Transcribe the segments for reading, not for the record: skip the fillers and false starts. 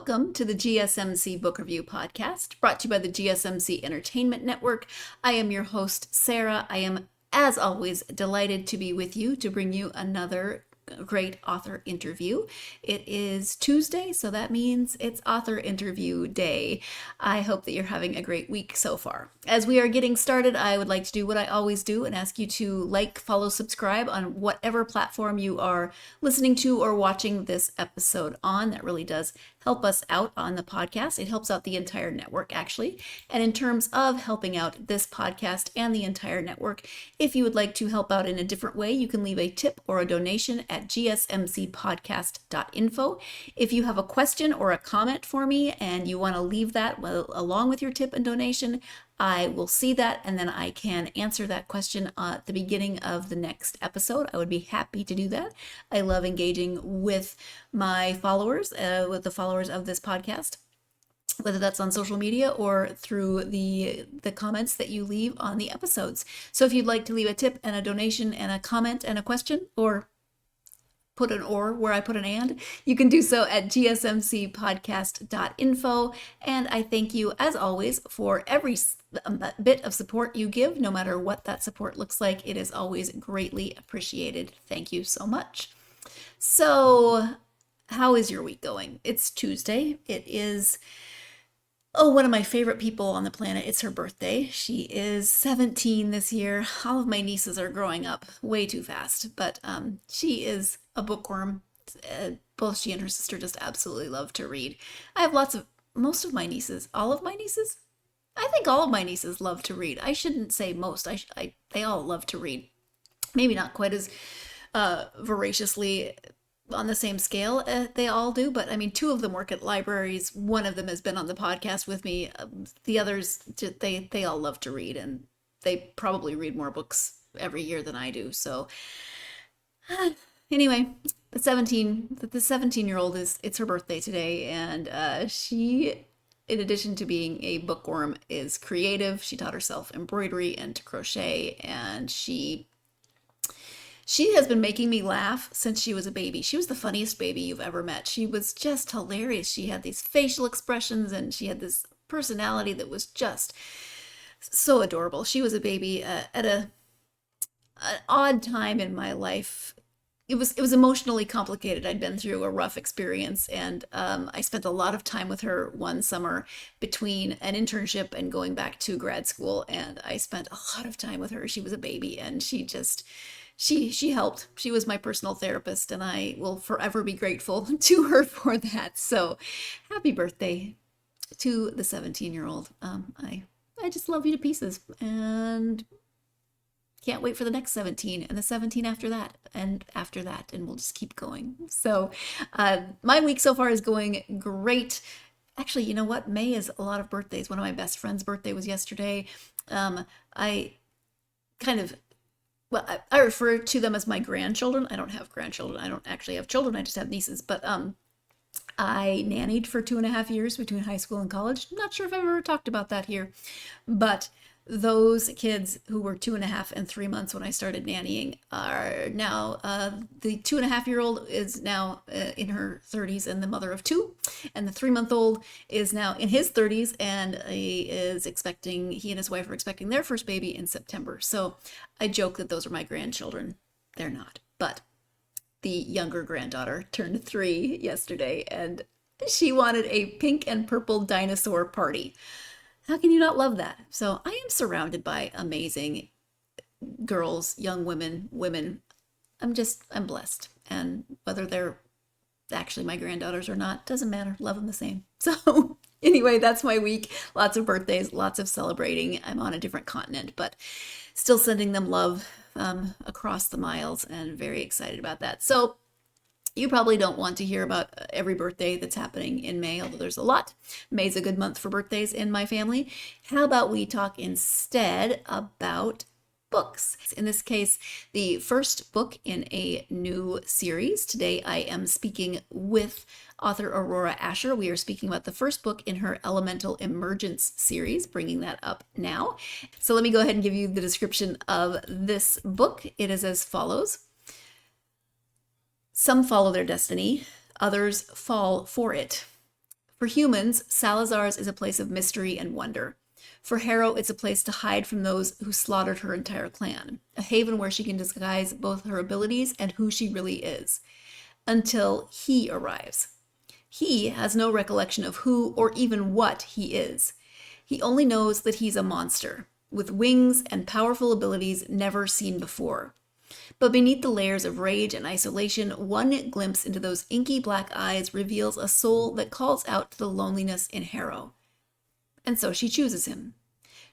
welcome to the GSMC Book Review Podcast, brought to you by the GSMC Entertainment Network. I am your host, Sarah. I am, as always, delighted to be with you to bring you another great author interview. It is Tuesday, so that means it's author interview day. I hope that you're having a great week so far. As we are getting started, I would like to do what I always do and ask you to like, follow, subscribe on whatever platform you are listening to or watching this episode on. That really does help us out on the podcast. It helps out the entire network, actually. And in terms of helping out this podcast and the entire network, if you would like to help out in a different way, you can leave a tip or a donation at gsmcpodcast.info. If you have a question or a comment for me and you want to leave that along with your tip and donation, I will see that and then I can answer that question at the beginning of the next episode. I would be happy to do that. I love engaging with my followers, with the followers of this podcast, whether that's on social media or through the comments that you leave on the episodes. So if you'd like to leave a tip and a donation and a comment and a question, or put an or where I put an and, you can do so at gsmcpodcast.info. And I thank you, as always, for every bit of support you give, no matter what that support looks like. It is always greatly appreciated. Thank you so much. So, how is your week going? It's Tuesday. It is one of my favorite people on the planet. It's her birthday. She is 17 this year. All of my nieces are growing up way too fast, but she is a bookworm. Both she and her sister just absolutely love to read. I have most of my nieces, all of my nieces? I think all of my nieces love to read. I shouldn't say most. They all love to read. Maybe not quite as voraciously on the same scale they all do, but I mean, two of them work at libraries. One of them has been on the podcast with me. The others, they all love to read, and they probably read more books every year than I do. So anyway, the 17-year-old it's her birthday today, and she, in addition to being a bookworm, is creative. She taught herself embroidery and to crochet, and she has been making me laugh since she was a baby. She was the funniest baby you've ever met. She was just hilarious. She had these facial expressions and she had this personality that was just so adorable. She was a baby at an odd time in my life. It was emotionally complicated. I'd been through a rough experience, and I spent a lot of time with her one summer between an internship and going back to grad school, and I spent a lot of time with her. She was a baby, and she helped. She was my personal therapist, and I will forever be grateful to her for that. So happy birthday to the 17-year-old. I just love you to pieces, and can't wait for the next 17 and the 17 after that, and we'll just keep going. So my week so far is going great. Actually, you know what? May is a lot of birthdays. One of my best friend's birthday was yesterday. I refer to them as my grandchildren. I don't have grandchildren. I don't actually have children. I just have nieces. But I nannied for 2.5 years between high school and college. Not sure if I've ever talked about that here. But those kids who were 2.5 and 3 months when I started nannying are now, the 2.5-year-old is now in her 30s and the mother of 2. And the 3-month-old is now in his 30s, and he and his wife are expecting their first baby in September. So I joke that those are my grandchildren. They're not. But the younger granddaughter turned 3 yesterday, and she wanted a pink and purple dinosaur party. How can you not love that? So I am surrounded by amazing girls, young women. I'm blessed. And whether they're actually my granddaughters or not, doesn't matter. Love them the same. So anyway, that's my week. Lots of birthdays, lots of celebrating. I'm on a different continent, but still sending them love across the miles, and very excited about that. So you probably don't want to hear about every birthday that's happening in May, although there's a lot. May's a good month for birthdays in my family. How about we talk instead about books? In this case, the first book in a new series. Today I am speaking with author Aurora Ascher. We are speaking about the first book in her Elemental Emergence Series, bringing that up now. So let me go ahead and give you the description of this book. It is as follows. Some follow their destiny, others fall for it. For humans, Salazar's is a place of mystery and wonder. For Harrow, it's a place to hide from those who slaughtered her entire clan, a haven where she can disguise both her abilities and who she really is, until he arrives. He has no recollection of who or even what he is. He only knows that he's a monster, with wings and powerful abilities never seen before. But beneath the layers of rage and isolation, one glimpse into those inky black eyes reveals a soul that calls out to the loneliness in Harrow. And so she chooses him.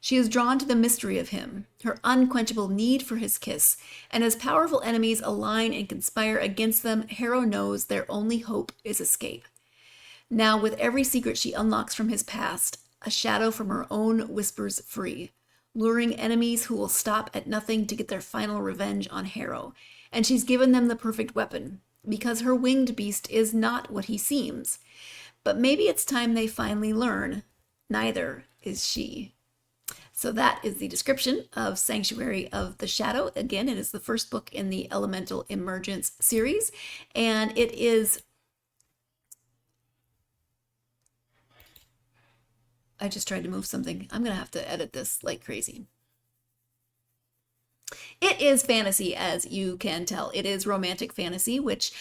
She is drawn to the mystery of him, her unquenchable need for his kiss, and as powerful enemies align and conspire against them, Harrow knows their only hope is escape. Now, with every secret she unlocks from his past, a shadow from her own whispers free, luring enemies who will stop at nothing to get their final revenge on Harrow. And she's given them the perfect weapon, because her winged beast is not what he seems. But maybe it's time they finally learn, neither is she. So that is the description of Sanctuary of the Shadow. Again, it is the first book in the Elemental Emergence series, and it is... I just tried to move something. I'm going to have to edit this like crazy. It is fantasy, as you can tell. It is romantic fantasy, which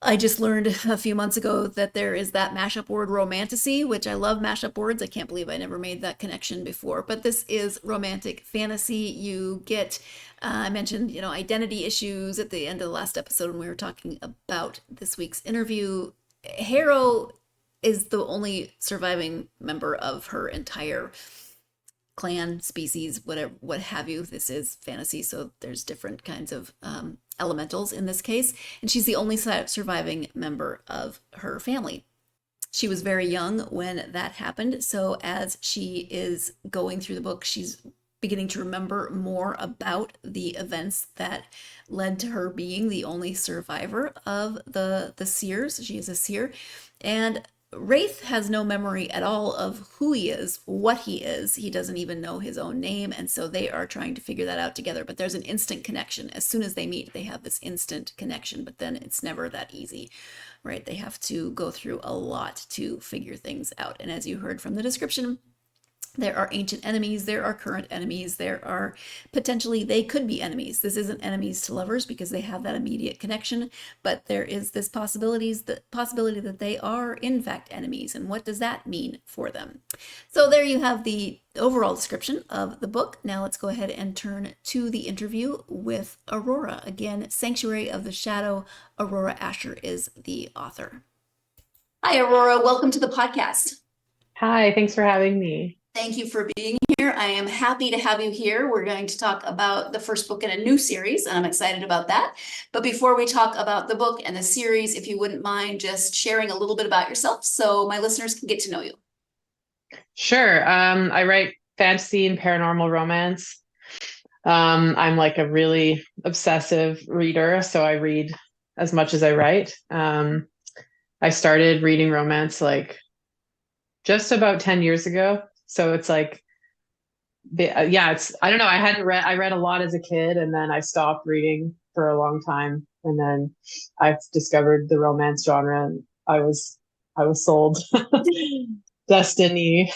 I just learned a few months ago that there is that mashup word romantasy, which I love mashup words. I can't believe I never made that connection before. But this is romantic fantasy. You get, I mentioned, identity issues at the end of the last episode when we were talking about this week's interview. Harrow is the only surviving member of her entire clan, species, whatever, what have you. This is fantasy, so there's different kinds of elementals in this case, and she's the only surviving member of her family. She was very young when that happened, so as she is going through the book, she's beginning to remember more about the events that led to her being the only survivor of the seers. She is a seer, and Wraith has no memory at all of who he is, what he is. He doesn't even know his own name, and so they are trying to figure that out together. But there's an instant connection. As soon as they meet, they have this instant connection, but then it's never that easy, right? They have to go through a lot to figure things out. And as you heard from the description, there are ancient enemies, there are current enemies, there are potentially, they could be enemies. This isn't enemies to lovers because they have that immediate connection, but there is this possibility that they are in fact enemies. And what does that mean for them? So there you have the overall description of the book. Now let's go ahead and turn to the interview with Aurora. Again, Sanctuary of the Shadow. Aurora Ascher is the author. Hi, Aurora. Welcome to the podcast. Hi, thanks for having me. Thank you for being here. I am happy to have you here. We're going to talk about the first book in a new series, and I'm excited about that. But before we talk about the book and the series, if you wouldn't mind just sharing a little bit about yourself so my listeners can get to know you. Sure. I write fantasy and paranormal romance. I'm like a really obsessive reader, so I read as much as I write. I started reading romance like just about 10 years ago. So it's like, I don't know. I read a lot as a kid, and then I stopped reading for a long time. And then I've discovered the romance genre, and I was sold. Destiny.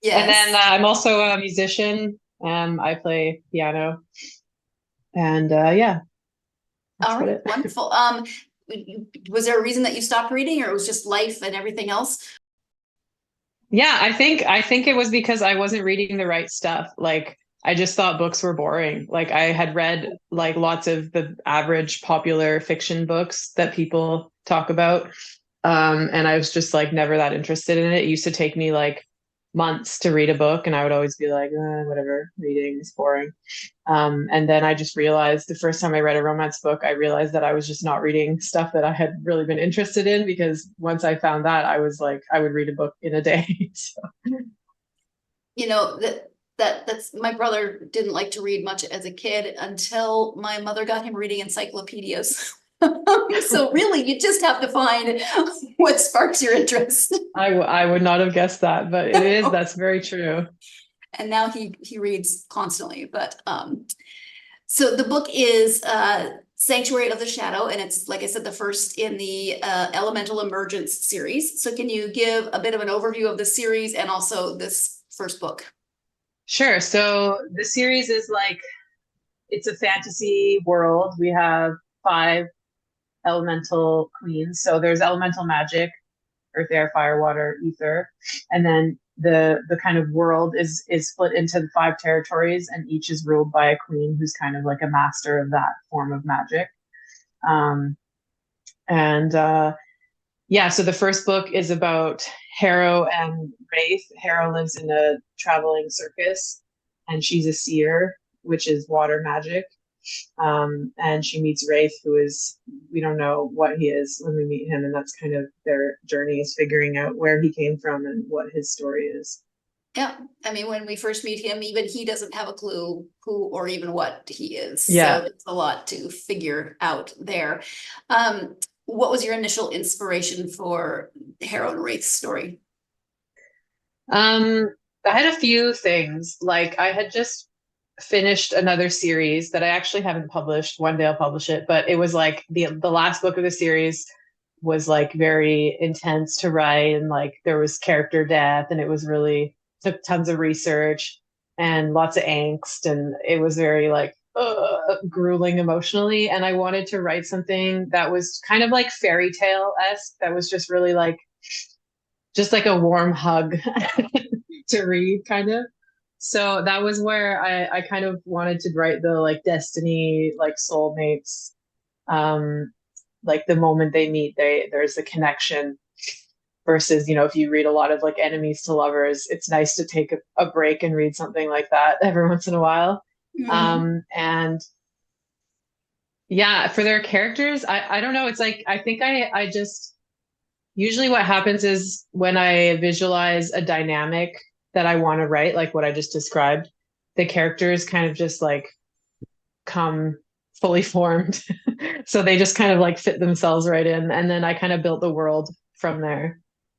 Yes. And then I'm also a musician. I play piano. And yeah. All right, wonderful. Was there a reason that you stopped reading, or it was just life and everything else? Yeah, I think it was because I wasn't reading the right stuff. Like I just thought books were boring. Like I had read like lots of the average popular fiction books that people talk about. And I was just like never that interested in it. It used to take me like months to read a book, and I would always be like, whatever, reading is boring. And then I just realized the first time I read a romance book, I realized that I was just not reading stuff that I had really been interested in, because once I found that, I was like, I would read a book in a day. So. That's my brother didn't like to read much as a kid until my mother got him reading encyclopedias. So really, you just have to find what sparks your interest. I would not have guessed that, but it is. That's very true. And now he reads constantly. But so the book is Sanctuary of the Shadow, and it's, like I said, the first in the Elemental Emergence series. So can you give a bit of an overview of the series and also this first book? Sure. So the series is like, it's a fantasy world. We have 5 elemental queens. So there's elemental magic, earth, air, fire, water, ether. And then the kind of world is split into 5 territories, and each is ruled by a queen who's kind of like a master of that form of magic. So the first book is about Harrow and Wraith. Harrow lives in a traveling circus, and she's a seer, which is water magic. And she meets Wraith, who is, we don't know what he is when we meet him, and that's kind of their journey, is figuring out where he came from and what his story is. Yeah, I mean, when we first meet him, even he doesn't have a clue who or even what he is. Yeah. So it's a lot to figure out there. What was your initial inspiration for Harrow and Wraith's story? I had a few things. Like, I had just finished another series that I actually haven't published. One day I'll publish it, but it was like the last book of the series was like very intense to write, and like there was character death, and it was really took tons of research and lots of angst, and it was very like grueling emotionally. And I wanted to write something that was kind of like fairy tale-esque, that was just really like just like a warm hug to read, kind of. So that was where I kind of wanted to write the like destiny, like soulmates, like the moment they meet, there's a connection, versus, you know, if you read a lot of like enemies to lovers, it's nice to take a break and read something like that every once in a while. And yeah, for their characters, I don't know. It's like, I think I just, usually what happens is when I visualize a dynamic that I want to write, like what I just described, the characters kind of just like come fully formed. So they just kind of like fit themselves right in. And then I kind of built the world from there.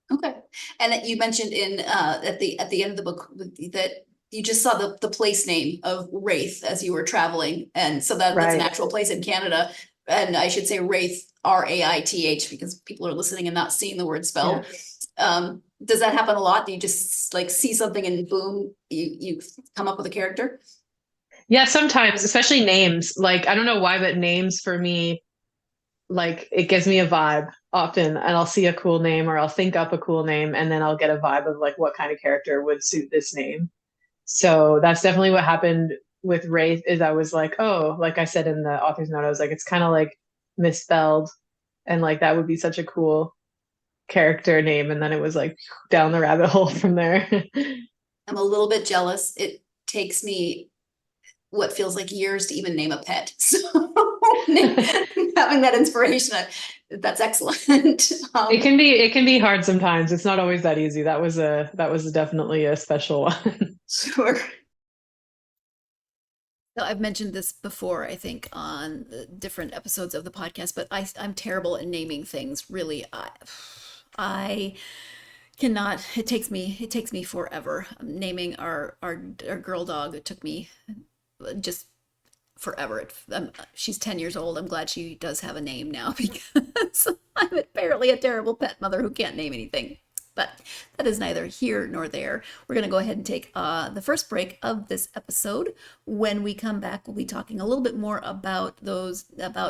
Okay. And you mentioned in at the end of the book that you just saw the place name of Wraith as you were traveling. And so that's an actual place in Canada. And I should say Wraith, Raith, because people are listening and not seeing the word spelled. Yeah. Does that happen a lot? Do you just like see something and boom, you come up with a character? Yeah, sometimes, especially names. Like, I don't know why, but names for me, like, it gives me a vibe often, and I'll see a cool name or I'll think up a cool name, and then I'll get a vibe of like what kind of character would suit this name. So that's definitely what happened with Wraith. Is I was like, oh, like I said in the author's note, I was like, it's kind of like misspelled, and like that would be such a cool character name. And then it was like down the rabbit hole from there. I'm a little bit jealous. It takes me what feels like years to even name a pet. So having that inspiration, that's excellent. It can be hard sometimes. It's not always that easy. That was definitely a special one. Sure. So I've mentioned this before, I think, on different episodes of the podcast, but I'm terrible at naming things. Really, I cannot. It takes me forever. Naming our girl dog, it took me just forever. She's 10 years old. I'm glad she does have a name now, because I'm apparently a terrible pet mother who can't name anything. But that is neither here nor there. We're going to go ahead and take the first break of this episode. When we come back, we'll be talking a little bit more about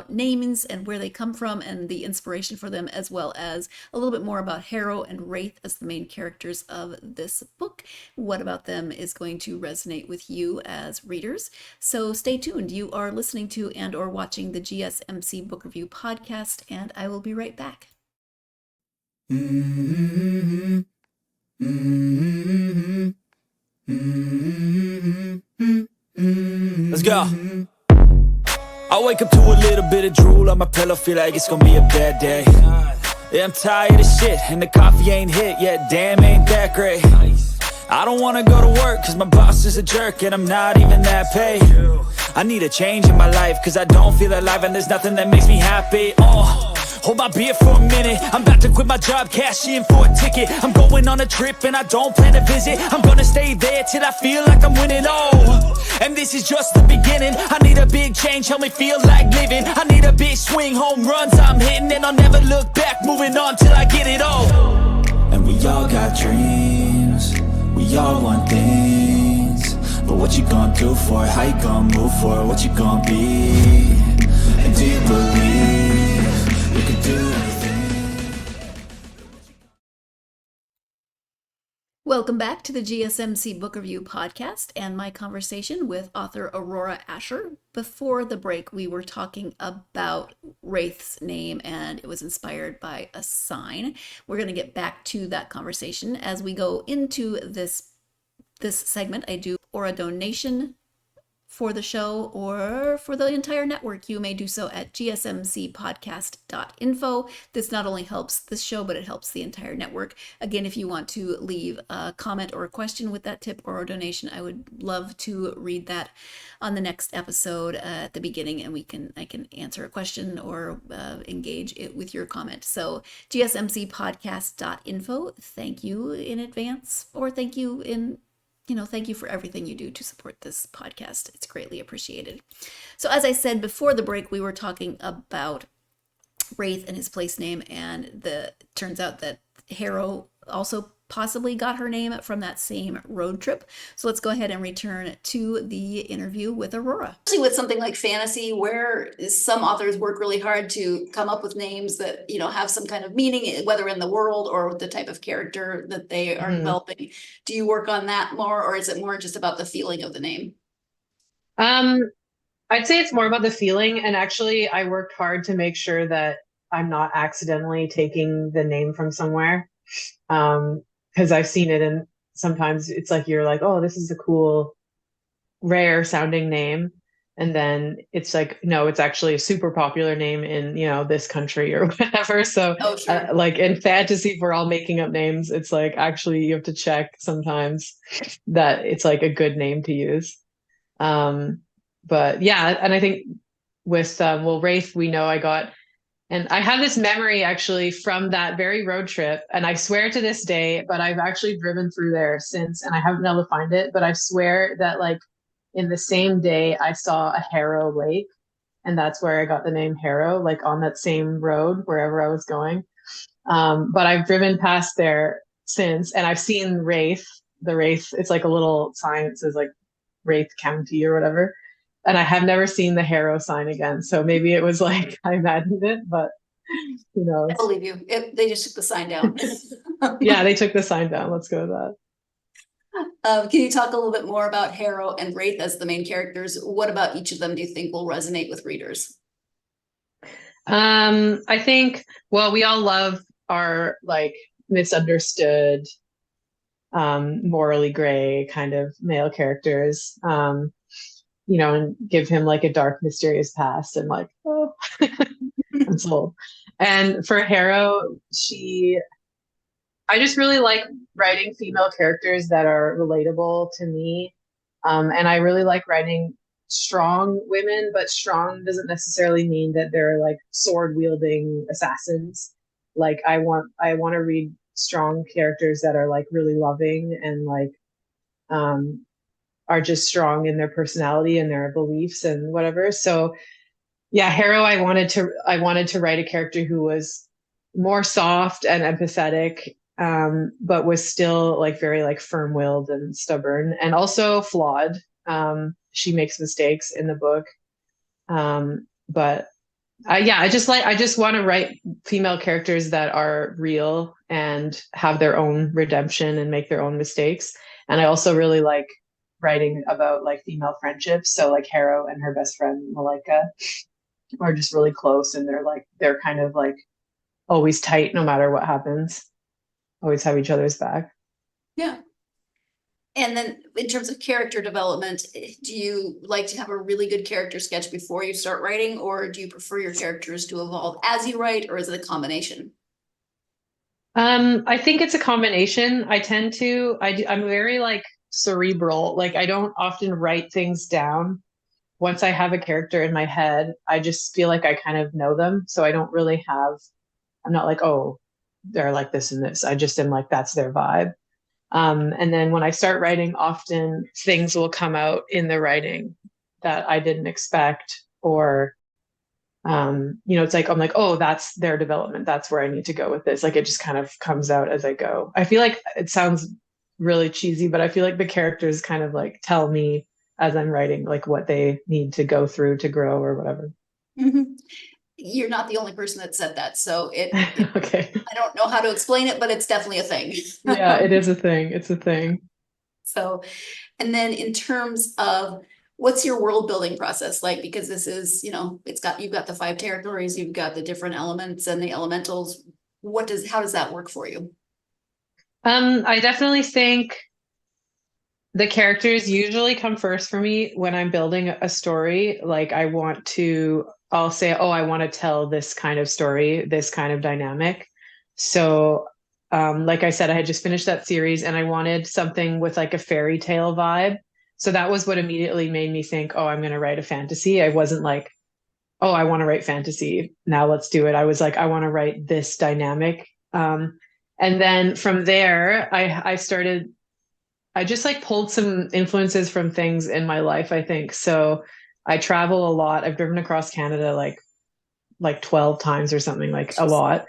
names and where they come from and the inspiration for them, as well as a little bit more about Harrow and Wraith as the main characters of this book. What about them is going to resonate with you as readers. So stay tuned. You are listening to and or watching the GSMC Book Review Podcast, and I will be right back. Let's go. I wake up to a little bit of drool on my pillow, feel like it's gonna be a bad day. Yeah, I'm tired of shit, and the coffee ain't hit yet, damn, ain't that great. I don't wanna go to work, cause my boss is a jerk, and I'm not even that paid. I need a change in my life, cause I don't feel alive, and there's nothing that makes me happy. Hold my beer for a minute. I'm about to quit my job, cash in for a ticket. I'm going on a trip and I don't plan to visit. I'm gonna stay there till I feel like I'm winning. Oh, and this is just the beginning. I need a big change, help me feel like living. I need a big swing, home runs I'm hitting, and I'll never look back, moving on till I get it all. And we all got dreams, we all want things, but what you gonna do for it? How you gonna move for it? What you gonna be? And do you believe you can do anything? Welcome back to the GSMC Book Review podcast and my conversation with author Aurora Ascher. Before the break, we were talking about Wraith's name, and it was inspired by a sign. We're going to get back to that conversation as we go into this segment. I do or a donation for the show or for the entire network. You may do so at gsmcpodcast.info. This not only helps this show, but it helps the entire network. Again, if you want to leave a comment or a question with that tip or a donation, I would love to read that on the next episode at the beginning, and I can answer a question or engage it with your comment. So gsmcpodcast.info. Thank you in advance, or thank you for everything you do to support this podcast. It's greatly appreciated. So as I said before the break, we were talking about Wraith and his place name, and turns out that Harrow also possibly got her name from that same road trip. So let's go ahead and return to the interview with Aurora. Especially with something like fantasy, where some authors work really hard to come up with names that, have some kind of meaning, whether in the world or the type of character that they are developing. Do you work on that more, or is it more just about the feeling of the name? I'd say it's more about the feeling. And actually, I worked hard to make sure that I'm not accidentally taking the name from somewhere. Because I've seen it, and sometimes it's like you're like, oh, this is a cool, rare sounding name. And then it's like, no, it's actually a super popular name in, this country or whatever. So sure. like in fantasy, if we're all making up names, it's like, actually you have to check sometimes that it's like a good name to use. But yeah, and I think with, Wraith, we know and I have this memory actually from that very road trip, and I swear to this day, but I've actually driven through there since, and I haven't been able to find it, but I swear that like in the same day I saw a Harrow lake, and that's where I got the name Harrow, like on that same road, wherever I was going. But I've driven past there since, and I've seen Wraith, it's like a little sign that says like Wraith County or whatever. And I have never seen the Harrow sign again. So maybe it was like I imagined it, but who knows? I believe you. They just took the sign down. Yeah, they took the sign down. Let's go with that. Can you talk a little bit more about Harrow and Wraith as the main characters? What about each of them do you think will resonate with readers? I think, well, we all love our like misunderstood, morally gray kind of male characters. And give him like a dark, mysterious past, and like, oh, I'm sold. And for Harrow, I just really like writing female characters that are relatable to me. And I really like writing strong women, but strong doesn't necessarily mean that they're like sword wielding assassins. Like I want to read strong characters that are like really loving and like, are just strong in their personality and their beliefs and whatever. So yeah, Harrow, I wanted to write a character who was more soft and empathetic, but was still like very like firm-willed and stubborn, and also flawed. She makes mistakes in the book. But I just want to write female characters that are real and have their own redemption and make their own mistakes. And I also really like writing about like female friendships. So like Harrow and her best friend Malika are just really close, and they're kind of like always tight no matter what happens, always have each other's back. Yeah. And then in terms of character development, do you like to have a really good character sketch before you start writing, or do you prefer your characters to evolve as you write, or is it a combination? I think it's a combination. I'm very like cerebral. Like I don't often write things down. once I have a character in my head, I just feel like I kind of know them. So I don't really have, I'm not like, oh, they're like this and this. I just am like, that's their vibe. And then when I start writing, often things will come out in the writing that I didn't expect, or it's like I'm like, oh, that's their development. That's where I need to go with this. Like it just kind of comes out as I go. I feel like it sounds really cheesy, but I feel like the characters kind of like tell me as I'm writing, like what they need to go through to grow or whatever. Mhm. You're not the only person that said that, so Okay. I don't know how to explain it, but it's definitely a thing. Yeah, it is a thing. It's a thing. So, and then in terms of what's your world building process like? Because this is, you've got the 5 territories, you've got the different elements and the elementals. How does that work for you? I definitely think the characters usually come first for me when I'm building a story. Like I'll say, oh, I want to tell this kind of story, this kind of dynamic. So, like I said, I had just finished that series and I wanted something with like a fairy tale vibe. So that was what immediately made me think, oh, I'm going to write a fantasy. I wasn't like, oh, I want to write fantasy. Now let's do it. I was like, I want to write this dynamic. And then from there, I just like pulled some influences from things in my life, I think. So I travel a lot. I've driven across Canada like 12 times or something, like a lot.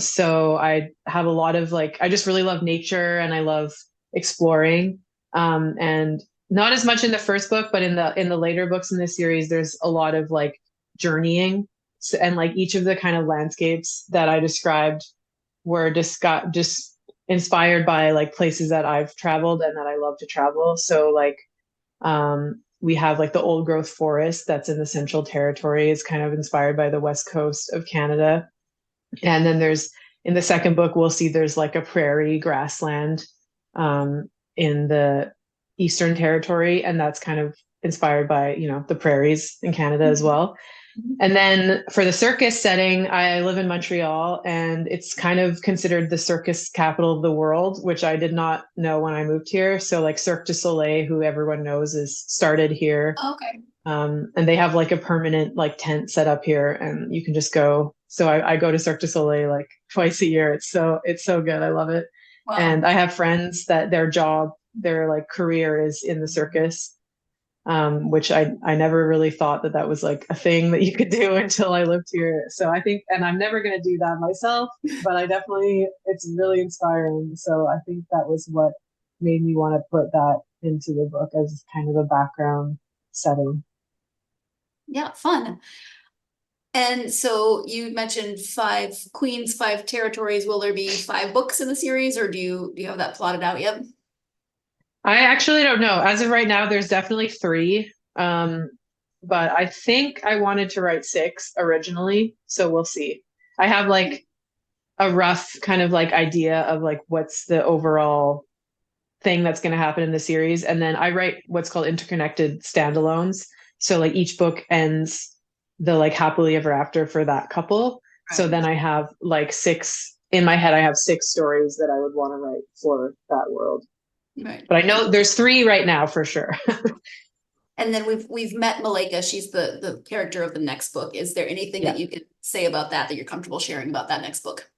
So I have a lot of like I just really love nature and I love exploring. And not as much in the first book, but in the later books in this series, there's a lot of like journeying. So, and like each of the kind of landscapes that I described were just inspired by like places that I've traveled and that I love to travel. So like we have like the old growth forest that's in the Central Territory is kind of inspired by the west coast of Canada. And then there's in the second book we'll see there's like a prairie grassland in the Eastern Territory, and that's kind of inspired by the prairies in Canada as well. And then for the circus setting, I live in Montreal and it's kind of considered the circus capital of the world, which I did not know when I moved here. So like Cirque du Soleil, who everyone knows is started here. Okay. And they have like a permanent like tent set up here and you can just go. So I go to Cirque du Soleil like twice a year. It's so good. I love it. Wow. And I have friends that their like career is in the circus, which I never really thought that was like a thing that you could do until I lived here. So I think, and I'm never going to do that myself, but it's really inspiring. So I think that was what made me want to put that into the book as kind of a background setting. Yeah, fun. And so you mentioned 5 queens, 5 territories. Will there be 5 books in the series, or do you have that plotted out yet? I actually don't know. As of right now, there's definitely 3. But I think I wanted to write 6 originally, so we'll see. I have like a rough kind of like idea of like what's the overall thing that's going to happen in the series, and then I write what's called interconnected standalones. So like each book ends the like happily ever after for that couple. Right. So then I have like 6 in my head. I have 6 stories that I would want to write for that world. Right. But I know there's 3 right now for sure. And then we've met Malika. She's the character of the next book. Is there anything that you could say about that you're comfortable sharing about that next book?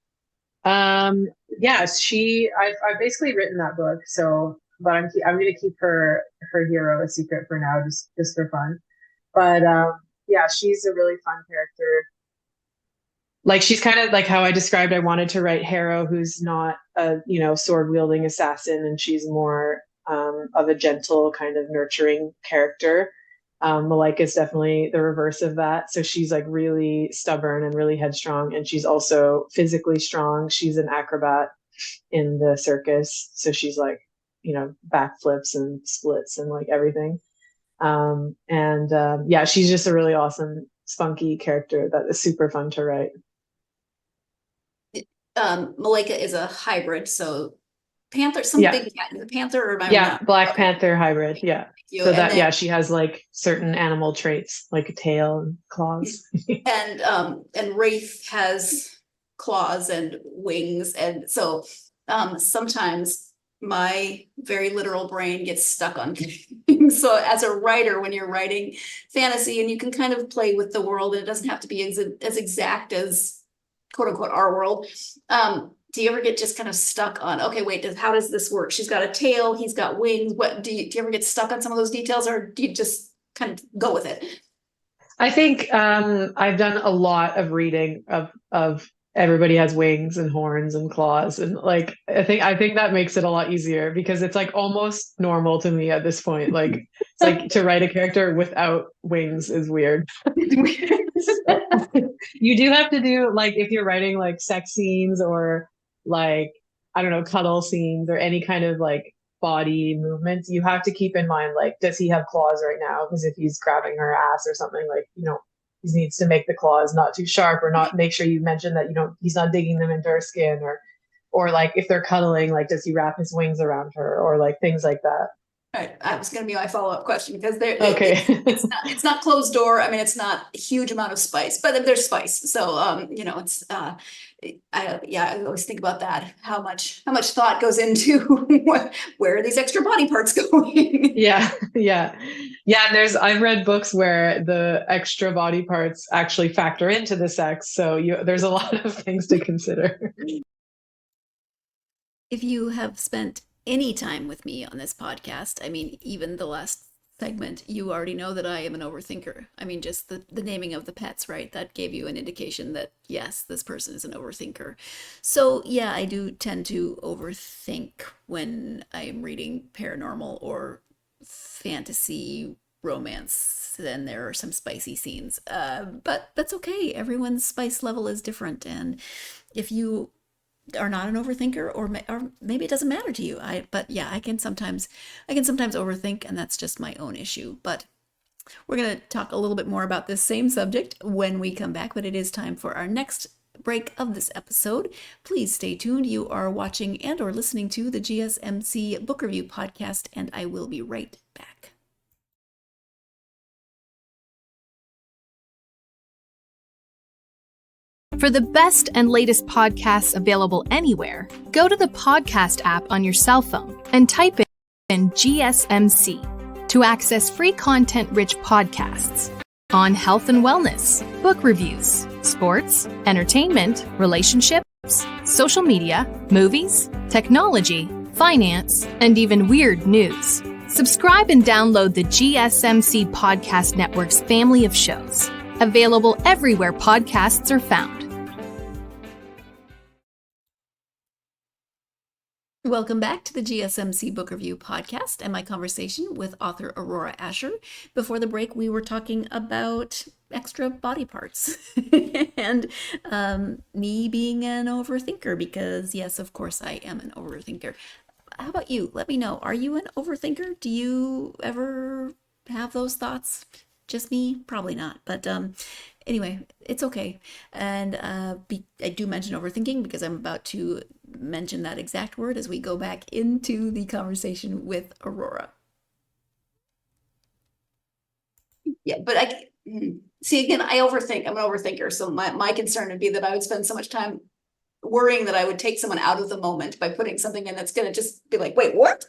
Yes, I've basically written that book, but I'm going to keep her hero a secret for now, just for fun. But yeah, she's a really fun character. Like she's kind of like how I described. I wanted to write Harrow, who's not a sword wielding assassin, and she's more of a gentle kind of nurturing character. Malika is definitely the reverse of that. So she's like really stubborn and really headstrong, and she's also physically strong. She's an acrobat in the circus, so she's like backflips and splits and like everything. Yeah, she's just a really awesome, spunky character that is super fun to write. Malika is a hybrid, so Panther, big cat, the Panther, or Black Panther hybrid. Yeah. So that she has like certain animal traits, like a tail and claws. and Wraith has claws and wings, and so sometimes my very literal brain gets stuck on things. So as a writer, when you're writing fantasy and you can kind of play with the world, and it doesn't have to be as exact as quote unquote our world. Do you ever get just kind of stuck on, okay, wait, how does this work? She's got a tail, he's got wings. What do you ever get stuck on some of those details, or do you just kind of go with it? I think I've done a lot of reading of everybody has wings and horns and claws, and like I think that makes it a lot easier because it's like almost normal to me at this point. Like it's like to write a character without wings is weird. You do have to do, like, if you're writing like sex scenes or like, I don't know, cuddle scenes or any kind of like body movements, you have to keep in mind, like, does he have claws right now? Because if he's grabbing her ass or something, like, he needs to make the claws not too sharp, or not, make sure you mention that, he's not digging them into her skin, or like if they're cuddling, like, does he wrap his wings around her, or like things like that. All right, that was going to be my follow-up question, because Okay. it's not closed door. I mean, it's not a huge amount of spice, but there's spice. So, it's I always think about that. How much thought goes into where are these extra body parts going? Yeah. And I've read books where the extra body parts actually factor into the sex. So there's a lot of things to consider. If you have spent any time with me on this podcast, I mean, even the last segment, you already know that I am an overthinker. I mean, just the naming of the pets, right? That gave you an indication that, yes, this person is an overthinker. So, yeah, I do tend to overthink when I'm reading paranormal or fantasy romance. Then there are some spicy scenes. But that's okay. Everyone's spice level is different. And if you are not an overthinker, or maybe it doesn't matter to you. But yeah, I can sometimes overthink, and that's just my own issue. But we're going to talk a little bit more about this same subject when we come back, but it is time for our next break of this episode. Please stay tuned. You are watching and or listening to the GSMC Book Review Podcast, and I will be right back. For the best and latest podcasts available anywhere, go to the podcast app on your cell phone and type in GSMC to access free content-rich podcasts on health and wellness, book reviews, sports, entertainment, relationships, social media, movies, technology, finance, and even weird news. Subscribe and download the GSMC Podcast Network's family of shows, available everywhere podcasts are found. Welcome back to the GSMC Book Review Podcast and my conversation with author Aurora Ascher. Before the break, we were talking about extra body parts and me being an overthinker, because yes, of course I am an overthinker. How about you? Let me know. Are you an overthinker? Do you ever have those thoughts? Just me? Probably not. But anyway, it's okay. And I do mention overthinking because I'm about to mention that exact word as we go back into the conversation with Aurora. Yeah, but see, again, I overthink. I'm an overthinker. So my concern would be that I would spend so much time worrying that I would take someone out of the moment by putting something in that's going to just be like, wait, what?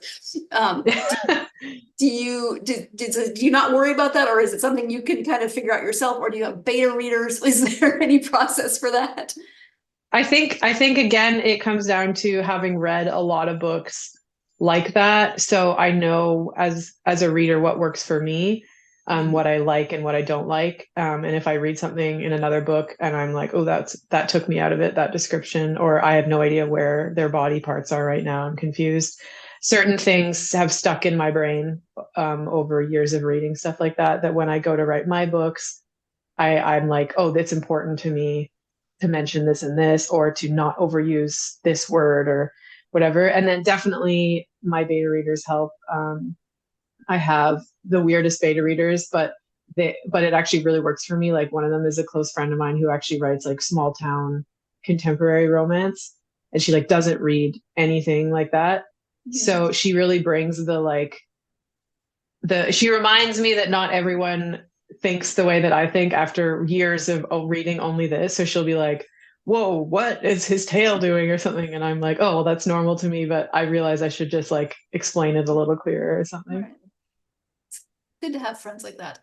Do you not worry about that? Or is it something you can kind of figure out yourself? Or do you have beta readers? Is there any process for that? I think again, it comes down to having read a lot of books like that. So I know as a reader what works for me, what I like and what I don't like. And if I read something in another book and I'm like, oh, that took me out of it, that description, or I have no idea where their body parts are right now, I'm confused. Certain things have stuck in my brain over years of reading stuff like that when I go to write my books, I'm like, oh, that's important to me to mention this and this, or to not overuse this word or whatever. And then definitely my beta readers help. I have the weirdest beta readers, but it actually really works for me. Like, one of them is a close friend of mine who actually writes like small town contemporary romance, and she like doesn't read anything like that. Yeah. So she really brings she reminds me that not everyone thinks the way that I think after years of reading only this. So she'll be like, whoa, what is his tail doing or something? And I'm like, oh, well, that's normal to me, but I realize I should just like explain it a little clearer or something. Right. It's good to have friends like that.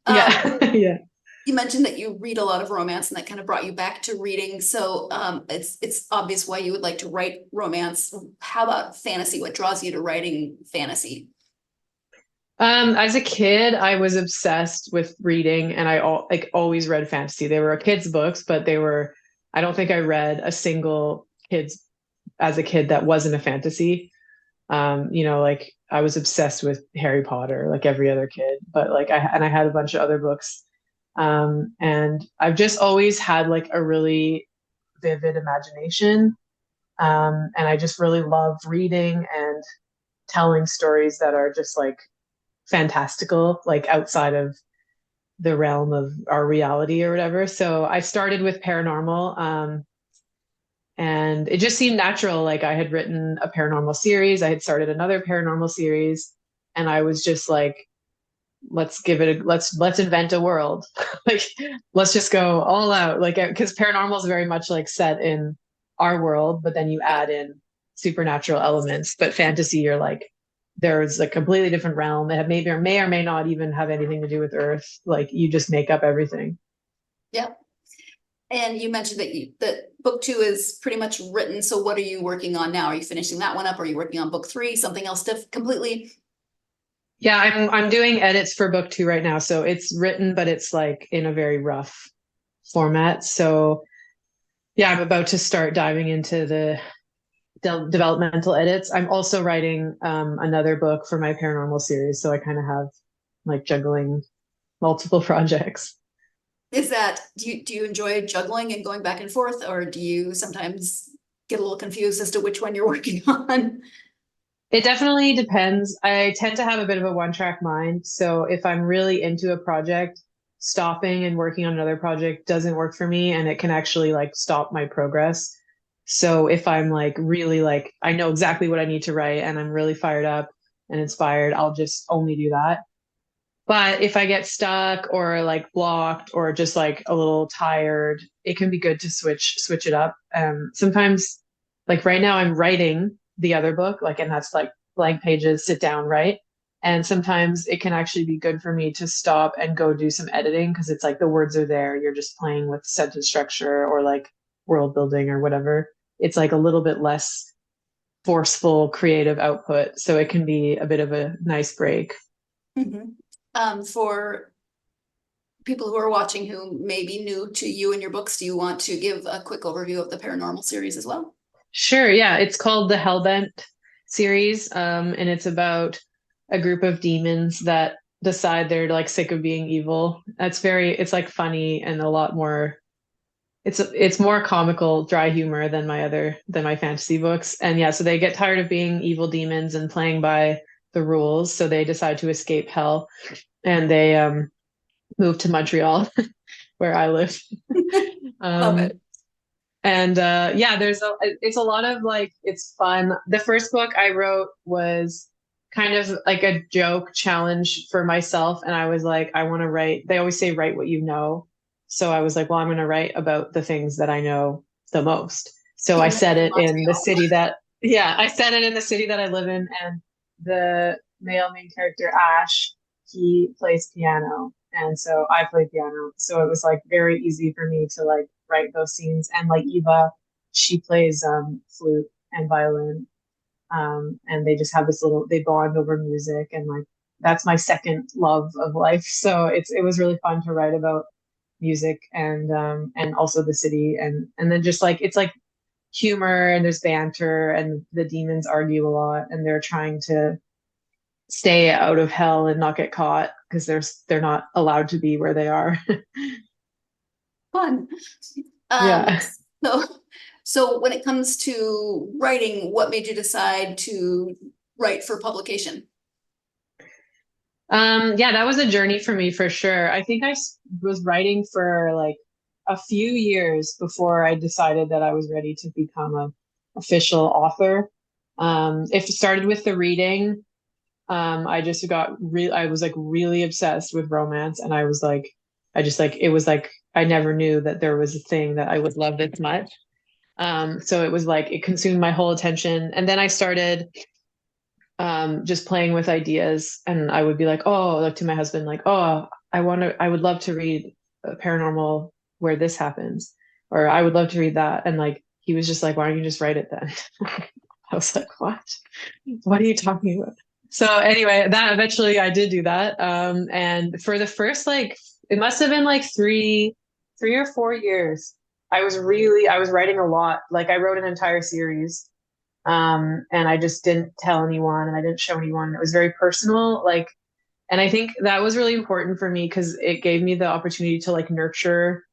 Yeah. Yeah. You mentioned that you read a lot of romance and that kind of brought you back to reading. So it's obvious why you would like to write romance. How about fantasy? What draws you to writing fantasy? As a kid, I was obsessed with reading and like always read fantasy. They were kids' books, but I don't think I read a single kids as a kid that wasn't a fantasy. Like I was obsessed with Harry Potter, like every other kid, but like I had a bunch of other books. And I've just always had like a really vivid imagination. And I just really love reading and telling stories that are just like fantastical, like outside of the realm of our reality or whatever. So I started with paranormal. And it just seemed natural. Like I had written a paranormal series, I had started another paranormal series, and I was just like, let's invent a world. Like let's just go all out. Like because paranormal is very much like set in our world, but then you add in supernatural elements. But fantasy, you're like, there's a completely different realm that maybe or may not even have anything to do with Earth. Like you just make up everything. Yep. And you mentioned that book 2 is pretty much written. So what are you working on now? Are you finishing that one up? Are you working on book 3? Something else completely? Yeah, I'm doing edits for book 2 right now. So it's written, but it's like in a very rough format. So yeah, I'm about to start diving into the developmental edits. I'm also writing another book for my paranormal series. So I kind of have like juggling multiple projects. Is that, do you enjoy juggling and going back and forth, or do you sometimes get a little confused as to which one you're working on? It definitely depends. I tend to have a bit of a one-track mind. So if I'm really into a project, stopping and working on another project doesn't work for me, and it can actually like stop my progress. So if I'm like really like I know exactly what I need to write and I'm really fired up and inspired, I'll just only do that. But if I get stuck or like blocked or just like a little tired, it can be good to switch it up. Sometimes, like right now, I'm writing the other book, like, and that's like blank pages, sit down, write. And sometimes it can actually be good for me to stop and go do some editing because it's like the words are there. You're just playing with sentence structure or like world building or whatever. It's like a little bit less forceful creative output. So it can be a bit of a nice break. Mm-hmm. For people who are watching who may be new to you and your books, do you want to give a quick overview of the paranormal series as well? Sure. Yeah. It's called the Hellbent series. And it's about a group of demons that decide they're like sick of being evil. It's like funny and a lot more, it's more comical, dry humor than my fantasy books. And yeah, so they get tired of being evil demons and playing by the rules. So they decide to escape hell and they move to Montreal where I live. Love it. And yeah, it's a lot of like, it's fun. The first book I wrote was kind of like a joke challenge for myself. And I was like, I want to write, they always say, write what you know. So I was like, well, I'm going to write about the things that I know the most. So I set it in the city I set it in the city that I live in. And the male main character, Ash, he plays piano. And so I play piano. So it was like very easy for me to like write those scenes. And like Eva, she plays flute and violin. And they just have they bond over music. And like, that's my second love of life. So it was really fun to write about music and also the city. And then just like, it's like humor and there's banter and the demons argue a lot and they're trying to stay out of hell and not get caught because they're not allowed to be where they are. Fun. Yeah. So when it comes to writing, what made you decide to write for publication? Yeah, that was a journey for me for sure. I think I was writing for like a few years before I decided that I was ready to become an official author. It started with the reading. I just I was like really obsessed with romance and I was like, I just like, it was like, I never knew that there was a thing that I would love this much. So it was like, it consumed my whole attention. And then I started just playing with ideas, and I would be like, oh, like to my husband, like, oh, I would love to read a paranormal where this happens, or I would love to read that. And like, he was just like, why don't you just write it then? I was like, what are you talking about? So anyway, that eventually I did do that. And for the first, like, it must have been like 3 or 4 years. I was writing a lot. Like I wrote an entire series. And I just didn't tell anyone and I didn't show anyone. It was very personal. Like, and I think that was really important for me because it gave me the opportunity to like nurture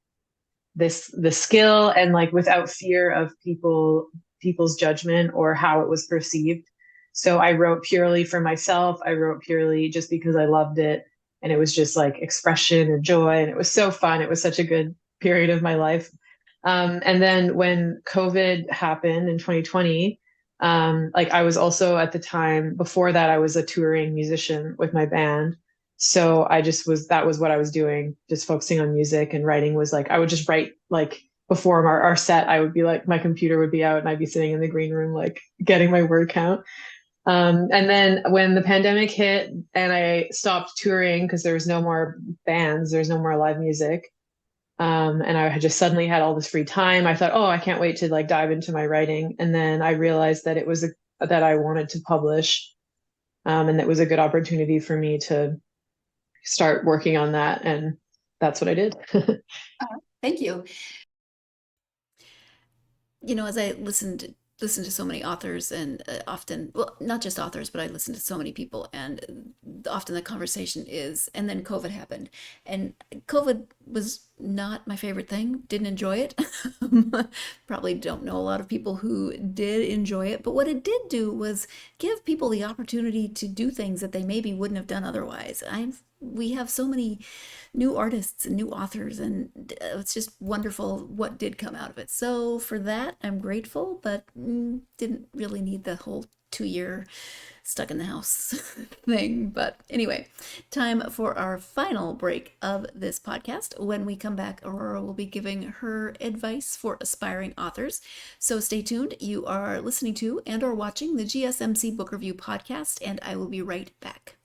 the skill, and like without fear of people's judgment or how it was perceived. So I wrote purely for myself. I wrote purely just because I loved it. And it was just like expression and joy. And it was so fun. It was such a good period of my life. And then when COVID happened in 2020, like I was also at the time before that, I was a touring musician with my band. So that was what I was doing, just focusing on music, and writing was like, I would just write like before our set, I would be like, my computer would be out and I'd be sitting in the green room, like getting my word count. And then when the pandemic hit and I stopped touring because there was no more bands, there's no more live music. And I had just suddenly had all this free time. I thought, oh, I can't wait to like dive into my writing. And then I realized that that I wanted to publish, and that was a good opportunity for me to start working on that. And that's what I did. Thank you. You know, as I listened to so many authors, and often, well, not just authors, but I listen to so many people, and often the conversation is, and then COVID happened, and COVID was not my favorite thing. Didn't enjoy it. Probably don't know a lot of people who did enjoy it, but what it did do was give people the opportunity to do things that they maybe wouldn't have done otherwise. We have so many new artists and new authors, and it's just wonderful what did come out of it. So for that, I'm grateful, but didn't really need the whole 2 year stuck in the house thing. But anyway, time for our final break of this podcast. When we come back, Aurora will be giving her advice for aspiring authors. So stay tuned. You are listening to and or watching the GSMC Book Review podcast, and I will be right back.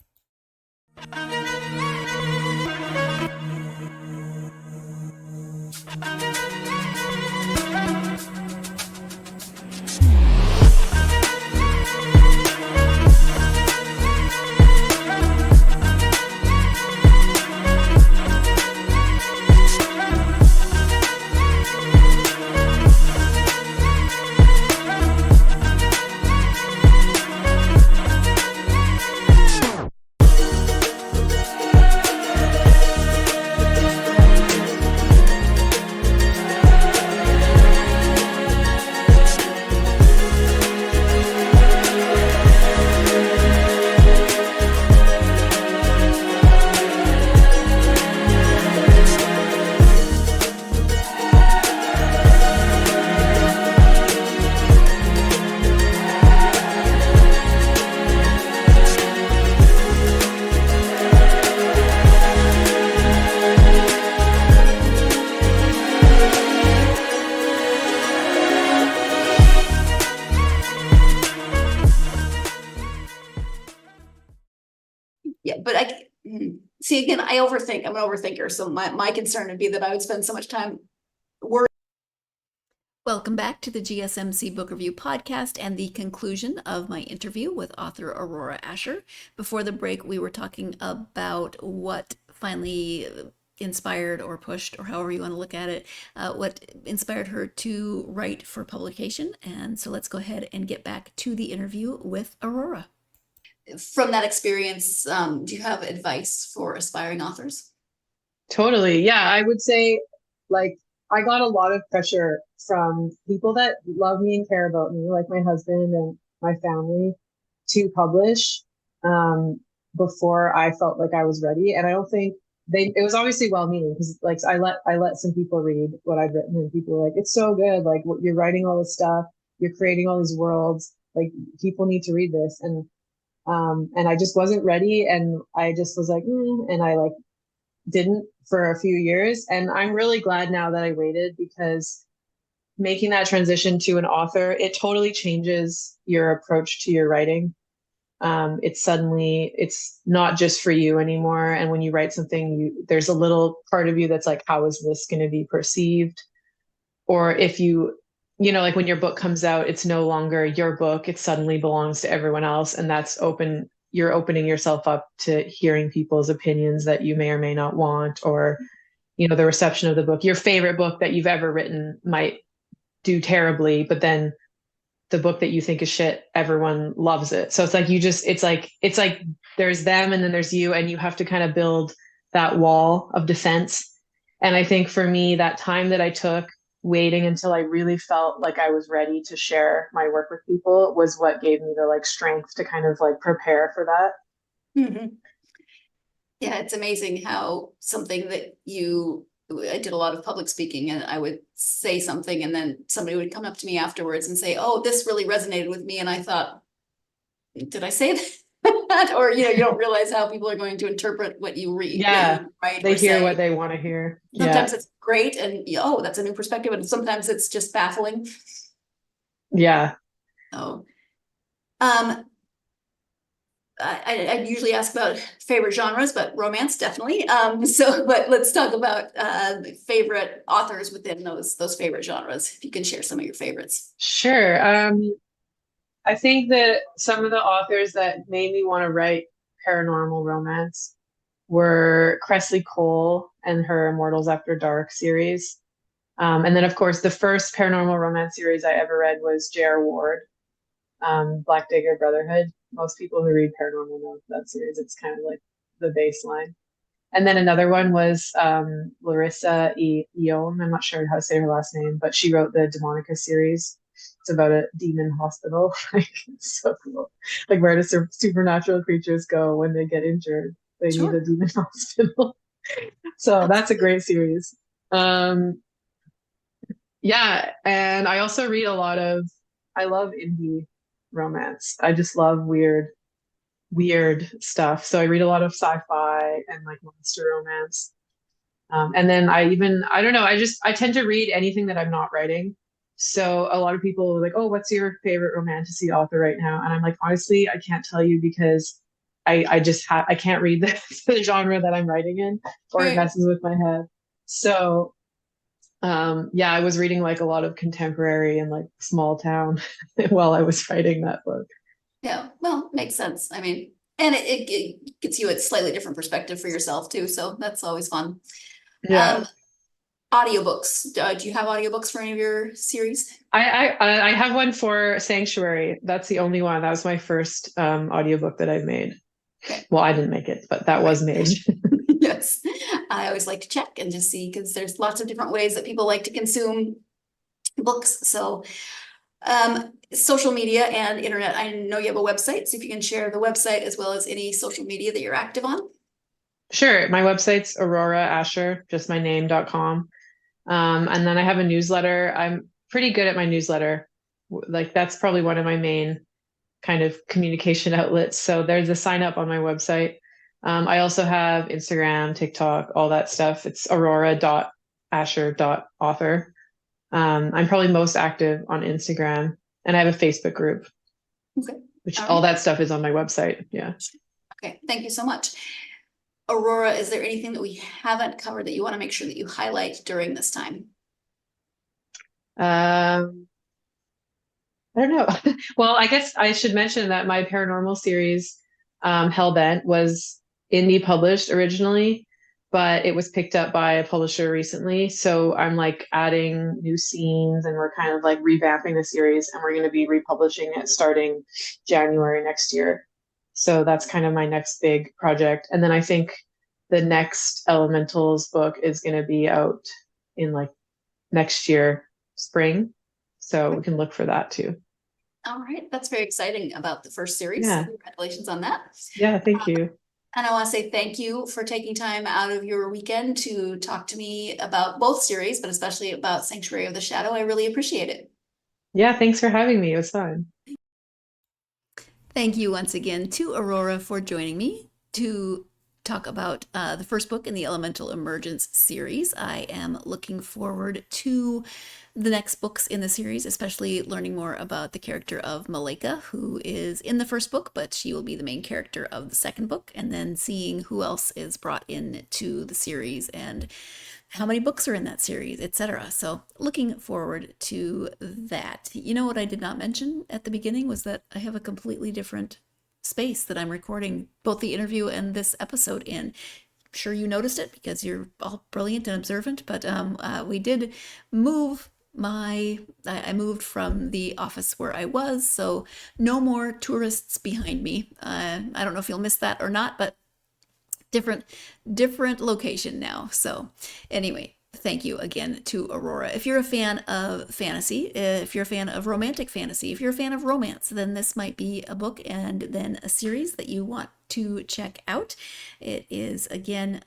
Yeah, but see, again, I overthink. I'm an overthinker. So my concern would be that I would spend so much time worrying. Welcome back to the GSMC Book Review podcast and the conclusion of my interview with author Aurora Ascher. Before the break, we were talking about what finally inspired or pushed, or however you want to look at it, what inspired her to write for publication. And so let's go ahead and get back to the interview with Aurora. From that experience, do you have advice for aspiring authors? Totally. Yeah, I would say like I got a lot of pressure from people that love me and care about me, like my husband and my family, to publish before I felt like I was ready. And I don't think it was obviously well-meaning, because like I let some people read what I've written, and people were like, it's so good. Like, you're writing all this stuff, you're creating all these worlds, like people need to read this. And I just wasn't ready. And I just was like, and I like didn't for a few years. And I'm really glad now that I waited, because making that transition to an author, it totally changes your approach to your writing. It's not just for you anymore. And when you write something, there's a little part of you that's like, how is this going to be perceived? Or if like when your book comes out, it's no longer your book, it suddenly belongs to everyone else. And you're opening yourself up to hearing people's opinions that you may or may not want, or, the reception of the book. Your favorite book that you've ever written might do terribly, but then the book that you think is shit, everyone loves it. So it's like it's like there's them and then there's you, and you have to kind of build that wall of defense. And I think for me, that time that I took waiting until I really felt like I was ready to share my work with people was what gave me the strength to kind of prepare for that. Mm-hmm. Yeah, it's amazing how something that I did a lot of public speaking, and I would say something and then somebody would come up to me afterwards and say, oh, this really resonated with me. And I thought, did I say that? Or, you don't realize how people are going to interpret what you read. Yeah, write they or hear say. what they want to hear. Sometimes it's great and, oh, that's a new perspective. And sometimes it's just baffling. Yeah. Oh, I usually ask about favorite genres, but romance definitely. But let's talk about favorite authors within those favorite genres. If you can share some of your favorites. Sure. I think that some of the authors that made me want to write paranormal romance were Cressley Cole and her Immortals After Dark series. And then, of course, the first paranormal romance series I ever read was J.R. Ward, Black Digger Brotherhood. Most people who read paranormal know that series. It's kind of like the baseline. And then another one was Larissa Eon. I'm not sure how to say her last name, but she wrote the Demonica series. It's about a demon hospital. It's so cool. Where do supernatural creatures go when they get injured? They need a demon hospital. So that's a great series. Yeah, and I also read I love indie romance. I just love weird stuff. So I read a lot of sci-fi and monster romance. And then I don't know, I tend to read anything that I'm not writing. So a lot of people are like, oh, what's your favorite romantasy author right now? And I'm like, honestly, I can't tell you, because I can't read the genre that I'm writing in, or it messes with my head. So yeah, I was reading a lot of contemporary and small town while I was writing that book. Yeah, well, makes sense. I mean, and it gets you a slightly different perspective for yourself too. So that's always fun. Yeah. Audiobooks. Do you have audiobooks for any of your series? I have one for Sanctuary. That's the only one. That was my first audiobook that I've made. Okay. Well, I didn't make it, but that was made. Yes. I always like to check and just see, because there's lots of different ways that people like to consume books. So social media and internet. I know you have a website, so if you can share the website as well as any social media that you're active on. Sure. My website's Aurora Ascher, just my name.com. And then I have a newsletter. I'm pretty good at my newsletter. That's probably one of my main kind of communication outlets. So there's a sign up on my website. I also have Instagram, TikTok, all that stuff. It's aurora.ascher.author. I'm probably most active on Instagram, and I have a Facebook group. Okay. Which all that stuff is on my website. Yeah. Okay. Thank you so much. Aurora, is there anything that we haven't covered that you want to make sure that you highlight during this time? I don't know. Well, I guess I should mention that my paranormal series, Hellbent, was indie published originally, but it was picked up by a publisher recently. So I'm adding new scenes, and we're kind of revamping the series, and we're going to be republishing it starting January next year. So that's kind of my next big project. And then I think the next Elementals book is going to be out in next year, spring. So we can look for that too. All right. That's very exciting about the first series. Yeah. So congratulations on that. Yeah, thank you. And I want to say thank you for taking time out of your weekend to talk to me about both series, but especially about Sanctuary of the Shadow. I really appreciate it. Yeah, thanks for having me. It was fun. Thank you once again to Aurora for joining me to talk about the first book in the Elemental Emergence series. I am looking forward to the next books in the series, especially learning more about the character of Malika, who is in the first book, but she will be the main character of the second book, and then seeing who else is brought into the series and how many books are in that series, etc. So looking forward to that. You know what I did not mention at the beginning was that I have a completely different space that I'm recording both the interview and this episode in. I'm sure you noticed it because you're all brilliant and observant, but we did move I moved from the office where I was, so no more tourists behind me. I don't know if you'll miss that or not, but different location now. So anyway, thank you again to Aurora. If you're a fan of fantasy, if you're a fan of romantic fantasy, if you're a fan of romance, then this might be a book and then a series that you want to check out. It is, again,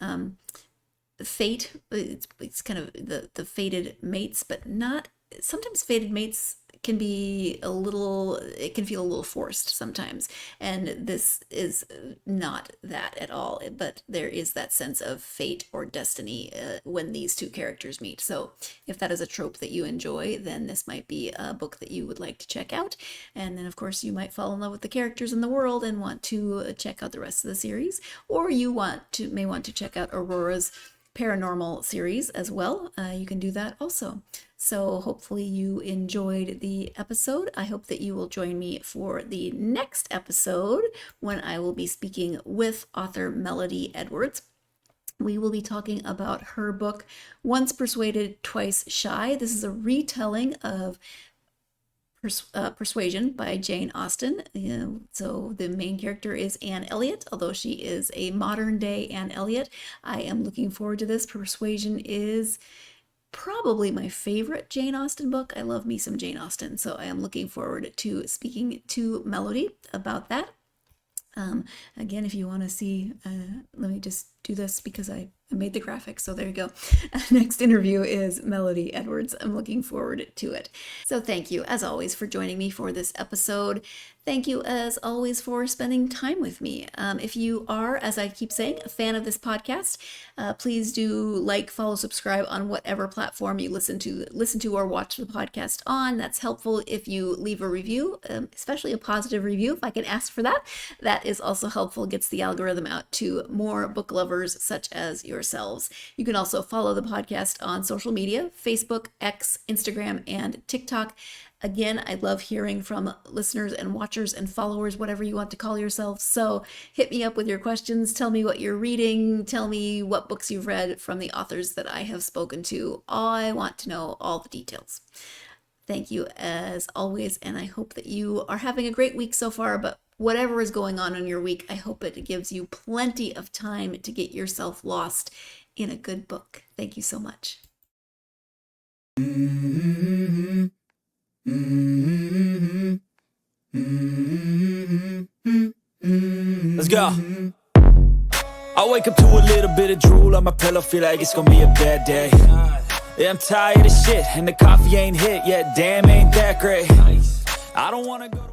fate. It's kind of the fated mates, but not, sometimes fated mates can be it can feel a little forced sometimes, and this is not that at all, but there is that sense of fate or destiny when these two characters meet. So if that is a trope that you enjoy, then this might be a book that you would like to check out. And then of course you might fall in love with the characters in the world and want to check out the rest of the series, or you may want to check out Aurora's paranormal series as well. You can do that also. So hopefully you enjoyed the episode. I hope that you will join me for the next episode when I will be speaking with author Melody Edwards. We will be talking about her book, Once Persuaded, Twice Shy. This is a retelling of Persuasion by Jane Austen. So the main character is Anne Elliot, although she is a modern day Anne Elliot. I am looking forward to this. Persuasion is probably my favorite Jane Austen book. I love me some Jane Austen, so I am looking forward to speaking to Melody about that. Again, if you want to see, let me just do this because I made the graphic, so there you go. Next interview is Melody Edwards. I'm looking forward to it. So thank you, as always, for joining me for this episode. Thank you, as always, for spending time with me. If you are, as I keep saying, a fan of this podcast, please do like, follow, subscribe on whatever platform you listen to or watch the podcast on. That's helpful if you leave a review, especially a positive review, if I can ask for that. That is also helpful, gets the algorithm out to more book lovers such as yourselves. You can also follow the podcast on social media, Facebook, X, Instagram, and TikTok. Again, I love hearing from listeners and watchers and followers, whatever you want to call yourselves. So hit me up with your questions. Tell me what you're reading. Tell me what books you've read from the authors that I have spoken to. I want to know all the details. Thank you as always, and I hope that you are having a great week so far, but whatever is going on in your week, I hope it gives you plenty of time to get yourself lost in a good book. Thank you so much. Let's go. I wake up to a little bit of drool on my pillow, feel like it's gonna be a bad day. Yeah, I'm tired of shit, and the coffee ain't hit yet, damn, ain't that great. I don't wanna go